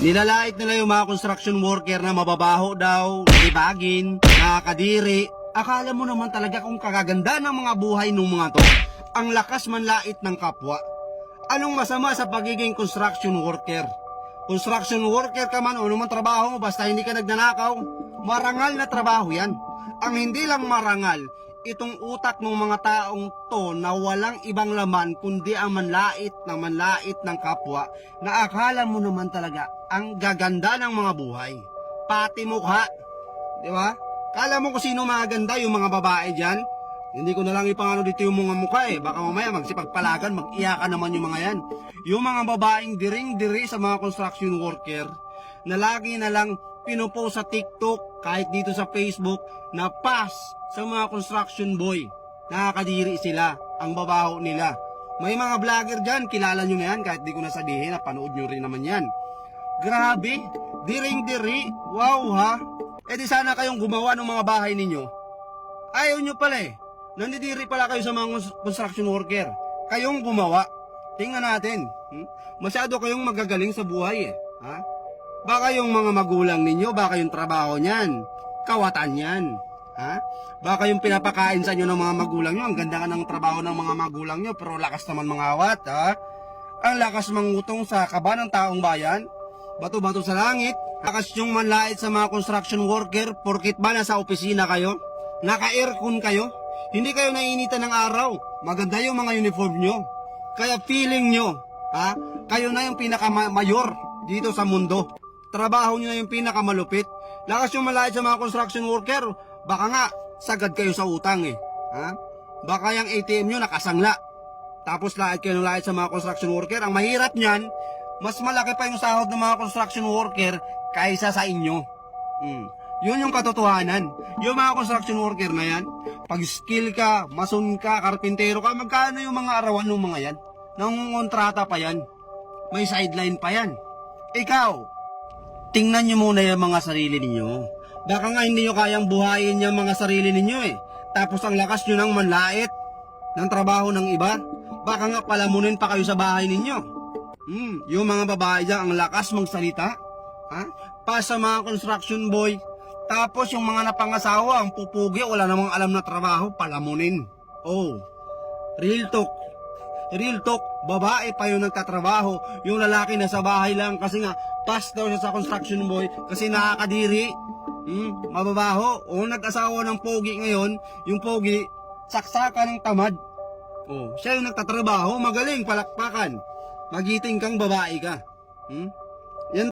Nilalait nila yung mga construction worker na mababaho daw, libagin, nakakadiri. Akala mo naman talaga kung kagaganda ng mga buhay ng mga to. Ang lakas manlait ng kapwa. Anong masama sa pagiging construction worker? Construction worker ka man o naman trabaho mo, basta hindi ka nagnanakaw, marangal na trabaho yan. Ang hindi lang marangal, itong utak ng mga taong to na walang ibang laman kundi ang manlait ng kapwa na akala mo naman talaga ang gaganda ng mga buhay. Pati mukha, di ba? Kala mo kung sino maganda yung mga babae dyan? Hindi ko na lang ipangano dito yung mga mukha eh. Baka mamaya magsipagpalagan, mag-iyakan naman yung mga yan. Yung mga babaeng diring-diri sa mga construction worker na lagi na lang pinopost sa TikTok, kahit dito sa Facebook, na pass sa mga construction boy. Nakakadiri sila, ang babaho nila. May mga vlogger dyan, kilala nyo na yan, kahit di ko nasabihin, napanood nyo rin naman yan. Grabe, diring-diri, wow ha. Eh di sana kayong gumawa ng mga bahay ninyo. Ayaw nyo pala eh. Nandidiri pala kayo sa mga construction worker. Kayong gumawa. Tingnan natin. Masyado kayong magagaling sa buhay eh. Ha? Baka yung mga magulang ninyo, baka yung trabaho niyan, kawatan yan. Ha? Baka yung pinapakain sa inyo ng mga magulang nyo, ang ganda ng trabaho ng mga magulang nyo, pero lakas naman mangawat. Ha? Ang lakas mangutong sa kaba ng taong bayan. Bato-bato sa langit. Lakas yung manlait sa mga construction worker, porkit ba nasa opisina kayo? Naka-aircon kayo? Hindi kayo naiinitan ng araw. Maganda yung mga uniform nyo. Kaya feeling nyo, ha? Kayo na yung pinakamayor dito sa mundo. Trabaho nyo na yung pinakamalupit. Lakas yung malait sa mga construction worker. Baka nga, sagad kayo sa utang eh. Ha? Baka yung ATM nyo nakasangla. Tapos lait kayo ng lait sa mga construction worker. Ang mahirap nyan, mas malaki pa yung sahod ng mga construction worker kaysa sa inyo. Yun yung katotohanan. Yung mga construction worker na yan, pag skill ka, mason ka, karpintero ka, magkano yung mga arawan ng mga yan? Nangungontrata pa yan. May sideline pa yan. Ikaw, tingnan nyo muna yung mga sarili ninyo. Baka nga hindi nyo kayang buhayin yung mga sarili ninyo eh. Tapos ang lakas nyo ng manlait ng trabaho ng iba. Baka nga palamunin pa kayo sa bahay ninyo. Yung mga babae dyan, ang lakas magsalita. Ha? Pa sa mga construction boy. Tapos yung mga napangasawa, ang pupugi, wala namang alam na trabaho, palamunin. Oh, real talk. Real talk, babae pa yung nagtatrabaho. Yung lalaki nasa bahay lang kasi nga, pass daw siya sa construction boy kasi nakakadiri. Mababaho. O nag-asawa ng pogi ngayon, yung pogi, saksaka ng tamad. Oh, siya yung nagtatrabaho, magaling, palakpakan. Magiting kang babae ka.